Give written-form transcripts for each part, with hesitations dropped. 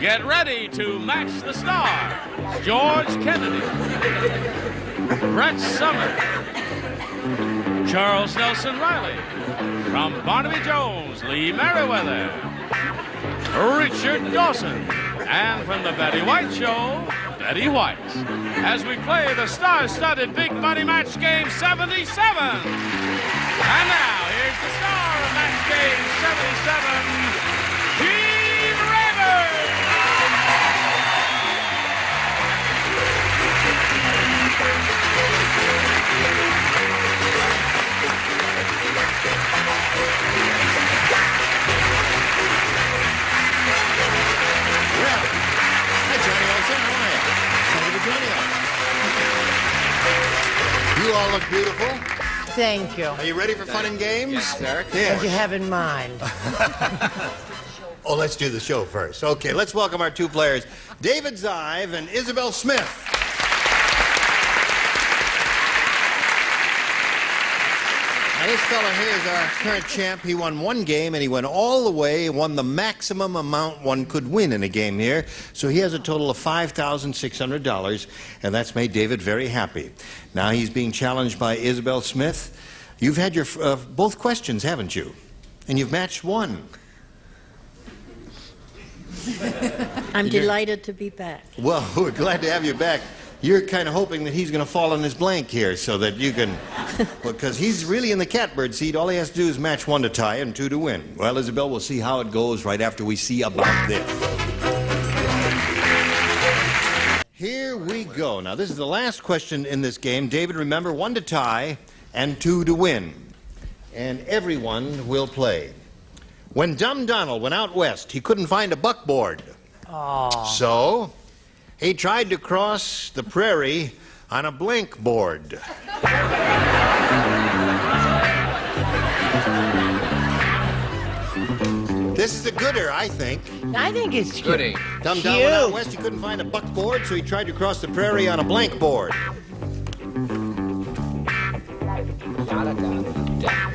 Get ready to match the stars. George Kennedy, Brett Summer, Charles Nelson Reilly, from Barnaby Jones, Lee Meriwether, Richard Dawson, and from the Betty White Show, Betty White, as we play the star-studded Big Money Match Game 77. And now, here's the star of Match Game 77, Gene Rayburn. Well, hi, Johnny Olson. How are you? Thank you for joining us. You all look beautiful. Thank you. Are you ready for fun and games? Yes, sir. What do you have in mind? Oh, let's do the show first. Okay, let's welcome our two players, David Zive and Isabel Smith. Now, this fella here is our current champ. He won one game, and he went all the way, won the maximum amount one could win in a game here. So he has a total of $5,600, and that's made David very happy. Now he's being challenged by Isabel Smith. You've had your both questions, haven't you? And you've matched one. I'm delighted to be back. Well, we're glad to have you back. You're kind of hoping that he's going to fall on his blank here so that you can... Because he's really in the catbird seat. All he has to do is match one to tie and two to win. Well, Isabel, we'll see how it goes right after we see about this. Here we go. Now, this is the last question in this game. David, remember, one to tie and two to win. And everyone will play. When Dumb Donald went out west, he couldn't find a buckboard. Oh. So... he tried to cross the prairie on a blank board. This is a gooder, I think. I think it's cute. Goody. Dumb Dumb went out west, he couldn't find a buckboard, so he tried to cross the prairie on a blank board.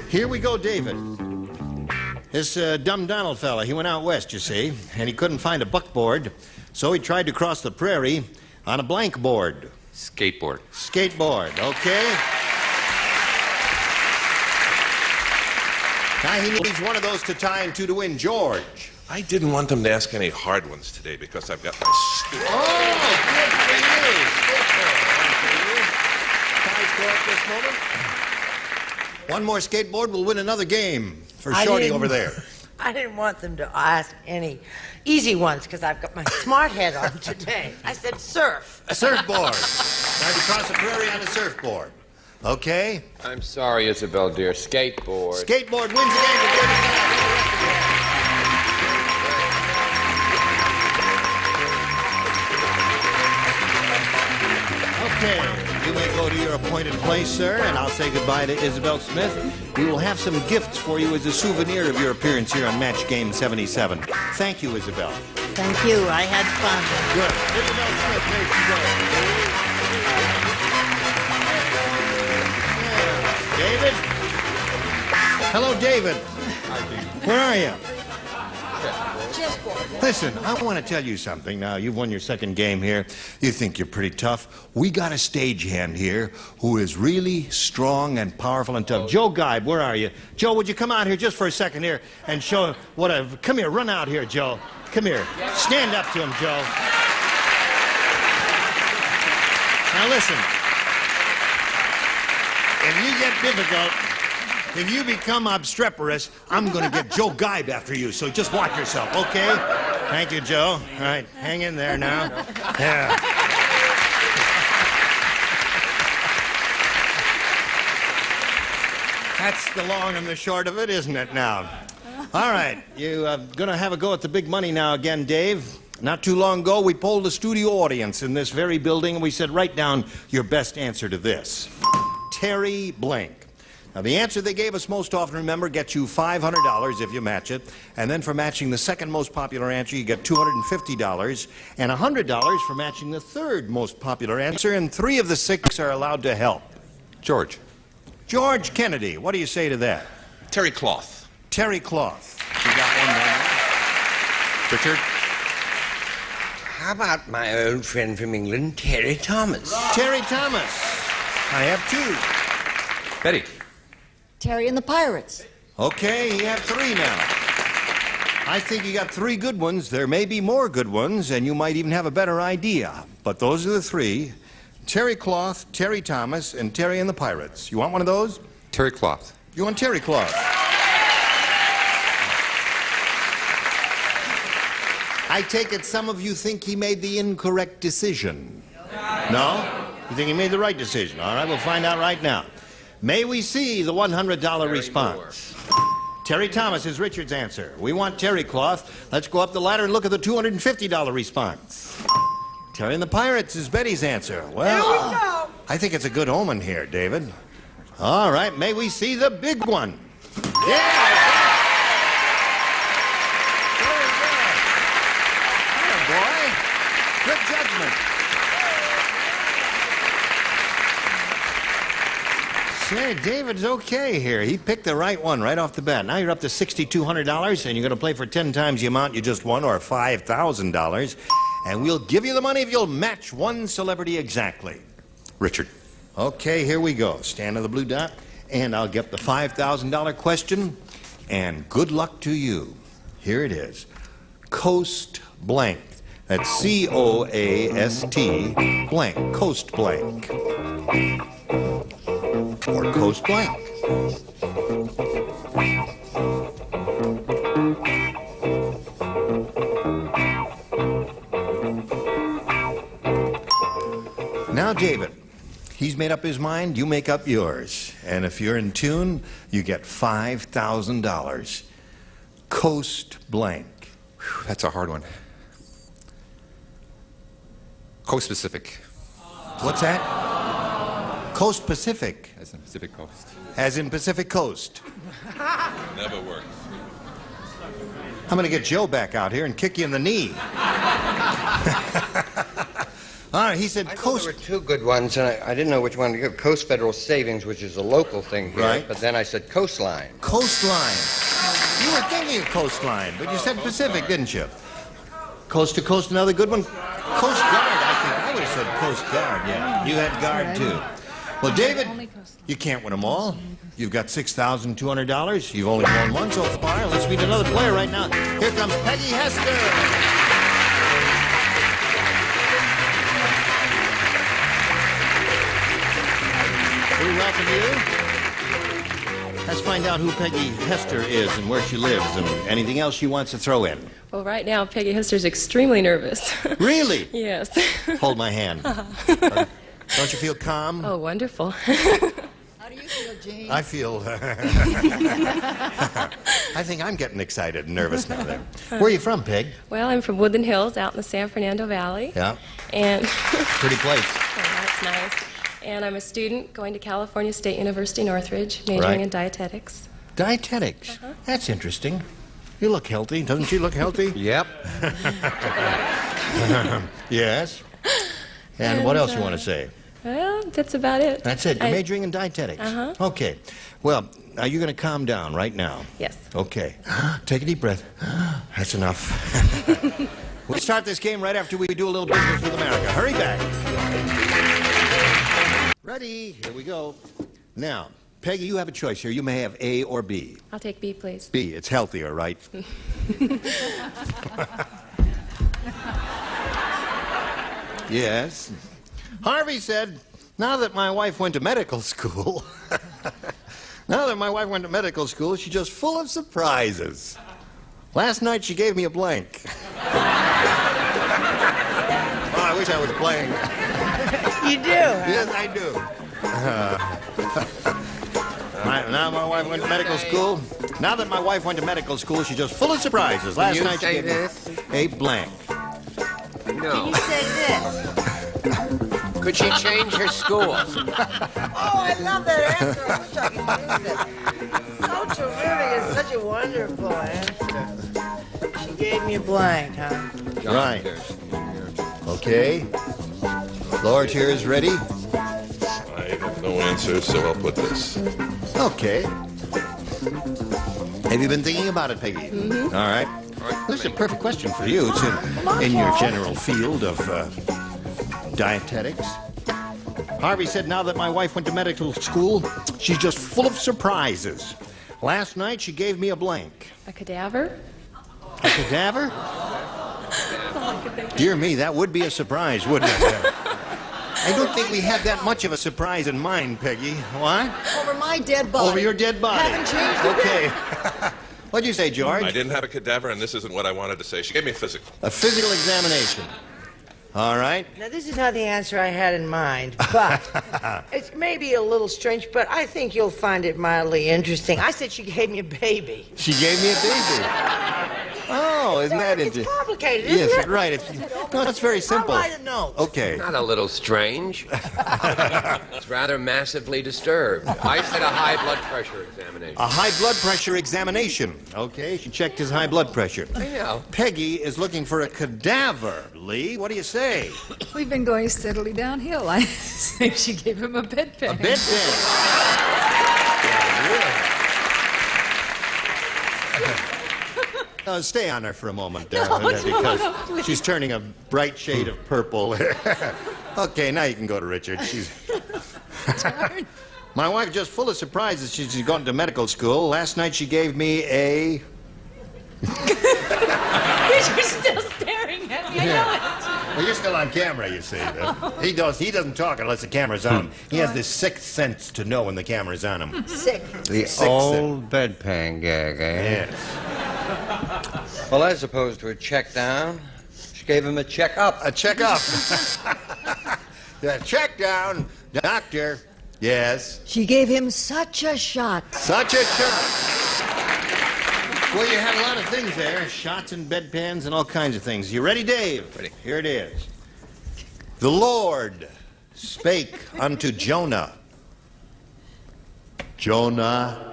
Here we go, David. This Dumb Donald fella, he went out west, you see, and he couldn't find a buckboard, so he tried to cross the prairie on a blank board. Skateboard. Skateboard, okay. Now he needs one of those to tie and two to win. George. I didn't want them to ask any hard ones today because I've got my stupid... Oh, good for you. Good for you. Tie score at this moment. One more skateboard will win another game for Shorty over there. I didn't want them to ask any easy ones because I've got my smart head on today. I said surf. A surfboard. Tried to cross the prairie on a surfboard. Okay. I'm sorry, Isabel, dear. Skateboard. Skateboard wins the game. Okay, you may go to your appointed place, sir, and I'll say goodbye to Isabel Smith. We will have some gifts for you as a souvenir of your appearance here on Match Game 77. Thank you, Isabel. Thank you. I had fun. Good. Isabel Smith, there she goes. David? Hello, David. Where are you? Listen, I want to tell you something. Now, you've won your second game here. You think you're pretty tough. We got a stagehand here who is really strong and powerful and tough. Joe Geib, where are you? Joe, would you come out here just for a second here and show what I've... Come here, run out here, Joe. Come here. Stand up to him, Joe. Now, listen. If you get difficult... If you become obstreperous, I'm going to get Joe Geib after you, so just watch yourself, okay? Thank you, Joe. All right, hang in there now. Yeah. That's the long and the short of it, isn't it now? All right, you're going to have a go at the big money now again, Dave. Not too long ago, we polled a studio audience in this very building, and we said, write down your best answer to this. Terry blank. Now, the answer they gave us most often, remember, gets you $500 if you match it. And then for matching the second most popular answer, you get $250 and $100 for matching the third most popular answer. And 3 of the 6 are allowed to help. George. George Kennedy, what do you say to that? Terry Cloth. Terry Cloth. You got one there. Richard. How about my old friend from England, Terry Thomas? Terry Thomas. I have two. Betty. Terry and the Pirates. Okay, you have three now. I think you got three good ones. There may be more good ones, and you might even have a better idea. But those are the three. Terry Cloth, Terry Thomas, and Terry and the Pirates. You want one of those? Terry Cloth. You want Terry Cloth? I take it some of you think he made the incorrect decision. No? You think he made the right decision? All right, we'll find out right now. May we see the $100 response? Terry Thomas is Richard's answer. We want Terry Cloth. Let's go up the ladder and look at the $250 response. Terry and the Pirates is Betty's answer. Well, Here we go. I think it's a good omen here, David. All right, may we see the big one? Yeah! Very good. Yeah, boy. Good judgment. Say, David's okay here. He picked the right one right off the bat. Now you're up to $6,200, and you're going to play for 10 times the amount you just won, or $5,000. And we'll give you the money if you'll match one celebrity exactly. Richard. Okay, here we go. Stand on the blue dot, and I'll get the $5,000 question, and good luck to you. Here it is. Coast blank. That's C-O-A-S-T blank. Coast blank. Or coast blank. Now, David, he's made up his mind, you make up yours. And if you're in tune, you get $5,000. Coast blank. Whew, that's a hard one. Coast Pacific. What's that? Coast Pacific. As in Pacific Coast. As in Pacific Coast. Never works. I'm going to get Joe back out here and kick you in the knee. All right, he said I thought coast. there were two good ones, and I didn't know which one to go. Coast Federal Savings, which is a local thing here, Right. but then I said coastline. Coastline. You were thinking of coastline, but you said Pacific, didn't you? Coast to coast, another good one. Coast Guard, I think. I would have said Coast Guard, yeah. You had Guard, too. Well, David, you can't win them all. You've got $6,200. You've only won one so far. Let's meet another player right now. Here comes Peggy Hester. We welcome you. Let's find out who Peggy Hester is and where she lives and anything else she wants to throw in. Well, right now, Peggy Hester's extremely nervous. Really? Yes. Hold my hand. Don't you feel calm? Oh, wonderful. How do you feel, Jane? I feel... I think I'm getting excited and nervous now there. Where are you from, Peg? Well, I'm from Woodland Hills out in the San Fernando Valley. Yeah. And Pretty place. oh, that's nice. And I'm a student going to California State University, Northridge, majoring Right. in dietetics. Dietetics. That's interesting. You look healthy. Doesn't she look healthy? Yep. Yes. And what else you want to say? Well, that's about it. That's it. You're I- majoring in dietetics. Uh-huh. Okay. Well, are you going to calm down right now? Yes. Okay. Take a deep breath. That's enough. We'll start this game right after we do a little business with America. Hurry back. Ready? Here we go. Now, Peggy, you have a choice here. You may have A or B. I'll take B, please. B, it's healthier, right? Yes. Harvey said, now that my wife went to medical school, she's just full of surprises. Last night she gave me a blank. Oh, I wish I was playing. You do? Yes, I do. Now my wife went to medical school. Now that my wife went to medical school, she's just full of surprises. Last you night she say gave this? me a blank. No. You say this. Could she change her school? Oh, I love that answer. I wish I could use it. So terrific. It's such a wonderful answer. She gave me a blank, huh? Right. Okay. Lower tier is ready. I have no answer, so I'll put this. Okay. Have you been thinking about it, Peggy? Mm-hmm. All right. This is a perfect question for you. It's in your general field of dietetics. Harvey said now that my wife went to medical school, she's just full of surprises. Last night, she gave me a blank. A cadaver? A cadaver? Dear me, that would be a surprise, wouldn't it? I don't think we have that much of a surprise in mind, Peggy. What? Over my dead body. Over your dead body. Haven't changed a bit. Okay. What'd you say, George? I didn't have a cadaver, and this isn't what I wanted to say. She gave me a physical. A physical examination. All right. Now, this is not the answer I had in mind, but it's maybe a little strange, but I think you'll find it mildly interesting. I said she gave me a baby. She gave me a baby. Oh, isn't that It's interesting? complicated, isn't Yes, it? right. No, that's very simple. I'll write a note. Okay. Not a little strange. It's rather massively disturbed. I said a high blood pressure examination. A high blood pressure examination. Okay, she checked his high blood pressure. Yeah. Peggy is looking for a cadaver. Lee, what do you say? We've been going steadily downhill. I think she gave him a bedpan. A bedpan. Stay on her for a moment, because she's turning a bright shade of purple. Okay, now you can go to Richard. My wife is just full of surprises. She's gone to medical school. Last night she gave me a... You're still staring at me. I know it. Well, you're still on camera, you see. He doesn't talk unless the camera's on him. He has this sixth sense to know when the camera's on him. Sick. The Sixth old bedpan gag, eh? Yes. Well, as opposed to a check down, she gave him a check up. A check-up. Check down. Doctor. Yes. She gave him such a shot. Such a shot. Well, you had a lot of things there. Shots and bedpans and all kinds of things. You ready, Dave? Ready. Here it is. The Lord spake unto Jonah. Jonah.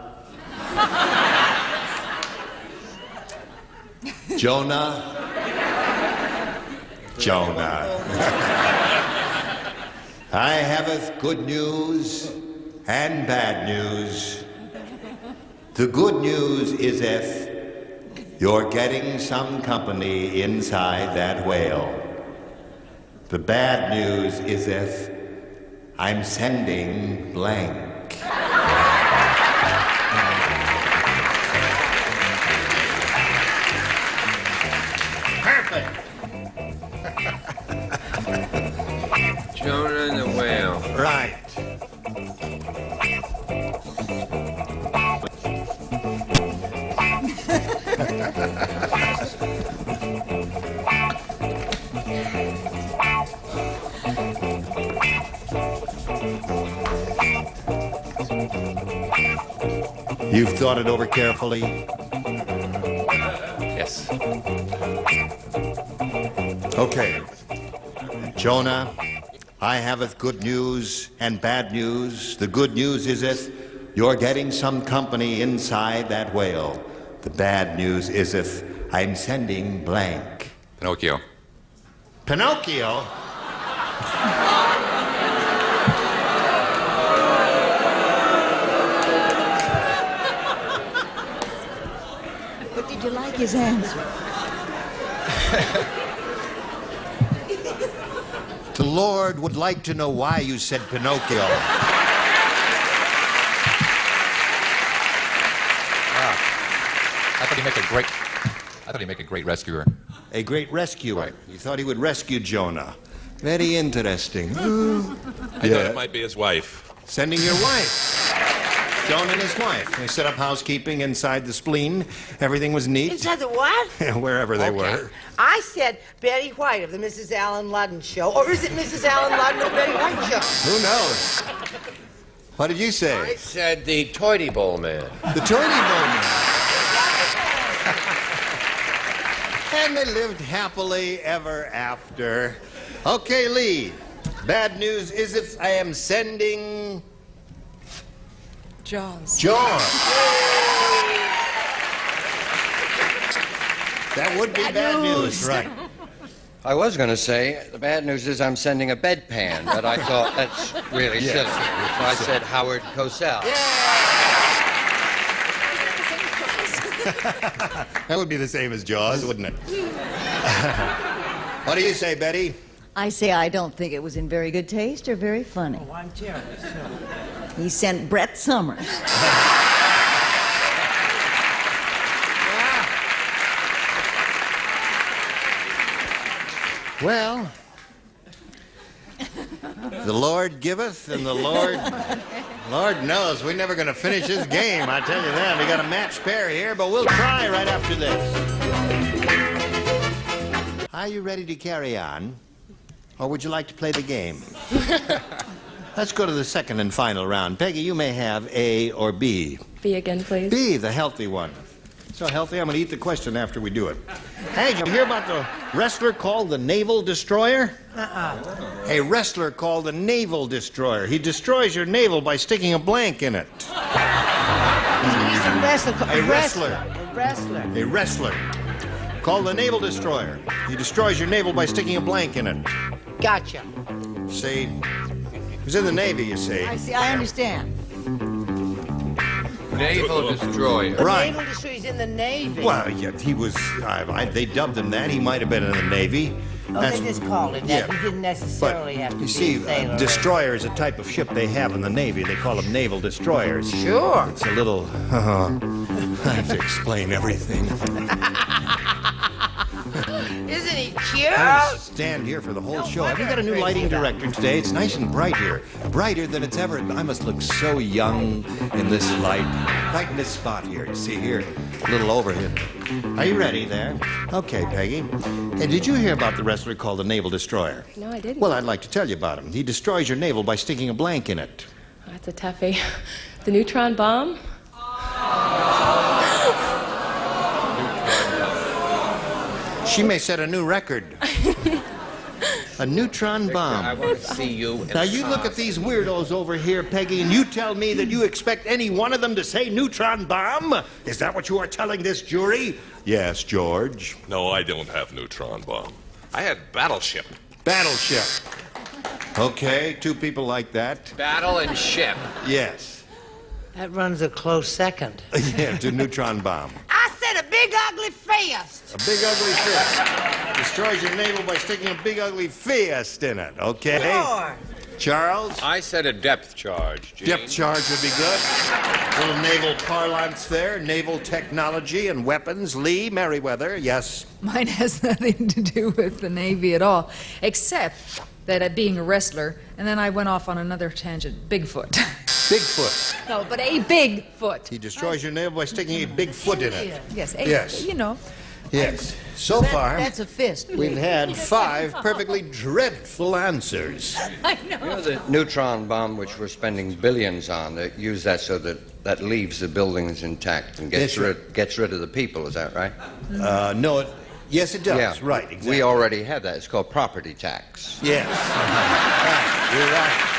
Jonah. Jonah. I haveth good news and bad news. The good news is if you're getting some company inside that whale. The bad news is if I'm sending blank. Perfect. Jonah and the whale. Right. You've thought it over carefully. Yes. Okay. Jonah, I haveth good news and bad news. The good news is if you're getting some company inside that whale. The bad news is if I'm sending blank. Pinocchio. Pinocchio? But did you like his answer? The Lord would like to know why you said Pinocchio. I thought he'd make a great rescuer. A great rescuer. Right. You thought he would rescue Jonah. Very interesting. I thought it might be his wife. Sending your wife. Jonah and his wife. They set up housekeeping inside the spleen. Everything was neat. Inside the what? Wherever they were. I said Betty White of the Mrs. Allen Ludden show. Or is it Mrs. Allen Ludden of Betty White show? Who knows? What did you I say? said the Toity Bowl man. The Toity Bowl Man. And they lived happily ever after. Okay, Lee. Bad news is if I am sending Jaws. Jaws. That would be bad news, right? I was going to say, the bad news is I'm sending a bedpan, but I thought that's really silly. So I said Howard Cosell. That would be the same as Jaws, wouldn't it? What do you say, Betty? I say I don't think it was in very good taste or very funny. Oh, I'm jealous. He sent Brett Summers. Well, the Lord giveth and the Lord knows. We're never going to finish this game, I tell you that. We got a match pair here, but we'll try right after this. Are you ready to carry on? Or would you like to play the game? Let's go to the second and final round. Peggy, you may have A or B. B again, please. B, the healthy one. So healthy, I'm going to eat the question after we do it. Hey, did you hear about the wrestler called the Naval Destroyer? A wrestler called the Naval Destroyer. He destroys your navel by sticking a blank in it. He's a wrestler. A wrestler. A wrestler. A wrestler called the Naval Destroyer. He destroys your navel by sticking a blank in it. Gotcha. See? He was in the Navy, you see. I see, I understand. Naval destroyer. Right. Naval destroyer. He's in the Navy. Well, yeah, he was. They dubbed him that. He might have been in the Navy. Oh, they just called it that. Yeah. He didn't necessarily have to You be see, a sailor. destroyer is a type of ship they have in the Navy. They call them naval destroyers. Sure. It's a little. I have to explain everything. Isn't he cute? I stand here for the whole show. Have you got a new lighting director today? It's nice and bright here. Brighter than it's ever. I must look so young in this light. Right in this spot here. You see here? A little over here. Are you ready there? Okay, Peggy. Hey, did you hear about the wrestler called the Naval Destroyer? No, I didn't. Well, I'd like to tell you about him. He destroys your navel by sticking a blank in it. Oh, that's a toughie. The neutron bomb? She may set a new record. A neutron bomb. I want to see you. Now, you look at these weirdos over here, Peggy, and you tell me that you expect any one of them to say neutron bomb? Is that what you are telling this jury? Yes, George. No, I don't have neutron bomb. I had battleship. Battleship. Okay, two people like that. Battle and ship. Yes. That runs a close second. Yeah, to neutron bomb. I said a big ugly fist. A big ugly fist. Destroys your navel by sticking a big ugly fist in it, okay? Sure. Charles? I said a depth charge, Gene. Depth charge would be good. Little naval parlance there, naval technology and weapons. Lee, Meriwether, yes. Mine has nothing to do with the Navy at all, except that being a wrestler, and then I went off on another tangent. Bigfoot. Bigfoot. No, but a big foot. He destroys your navel by sticking a big foot in it. Yes, Yes. you know. Yes. So far, That's a fist. we've had 5 perfectly dreadful answers. I know. You know the neutron bomb, which we're spending billions on, they use that so that leaves the buildings intact and gets That's rid of the people. Is that right? No, yes, it does. Yeah. Right, exactly. We already have that. It's called property tax. Yes. Right. You're right.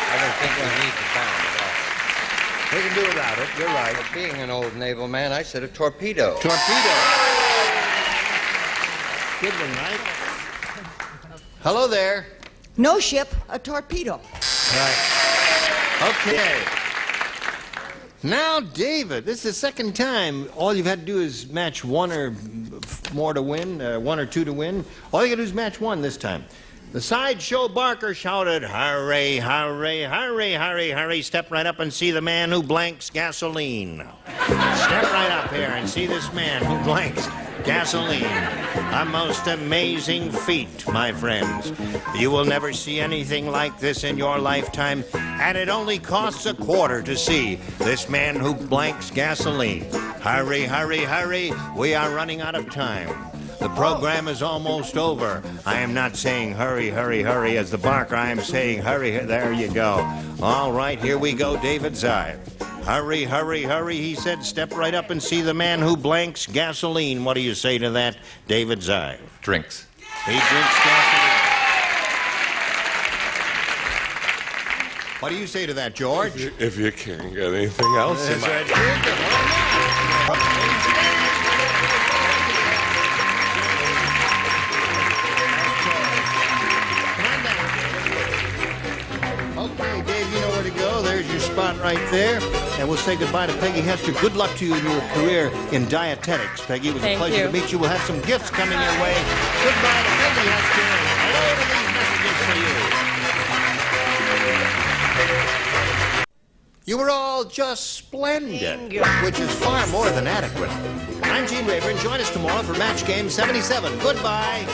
I don't think we need the bomb at all. We can do without it. You're right. But being an old naval man, I said a torpedo. Torpedo. Good one, right? Hello there. No ship, a torpedo. Right. Okay. Now, David, this is the second time. All you've had to do is match 1 or more to win, 1 or 2 to win. All you got to do is match 1 this time. The sideshow barker shouted, "Hurry, hurry, hurry, hurry, hurry. Step right up and see the man who blanks gasoline. Step right up here and see this man who blanks gasoline. A most amazing feat, my friends. You will never see anything like this in your lifetime, and it only costs a quarter to see this man who blanks gasoline. Hurry, hurry, hurry. We are running out of time. The program is almost over. I am not saying hurry, hurry, hurry as the barker. I am saying hurry. There you go. All right, here we go, David Zive. Hurry, hurry, hurry, he said. Step right up and see the man who blanks gasoline. What do you say to that, David Zive? Drinks. He drinks gasoline. What do you say to that, George? If you can't get anything else, you That's might. right. Okay, Dave, you know where to go. There's your spot right there. And we'll say goodbye to Peggy Hester. Good luck to you in your career in dietetics, Peggy. It was a Thank pleasure you. to meet you. We'll have some gifts coming your way. Goodbye to Peggy Hester. Hello to these messages for you. You were all just splendid, which is far more than adequate. I'm Gene Rayburn. Join us tomorrow for Match Game 77. Goodbye.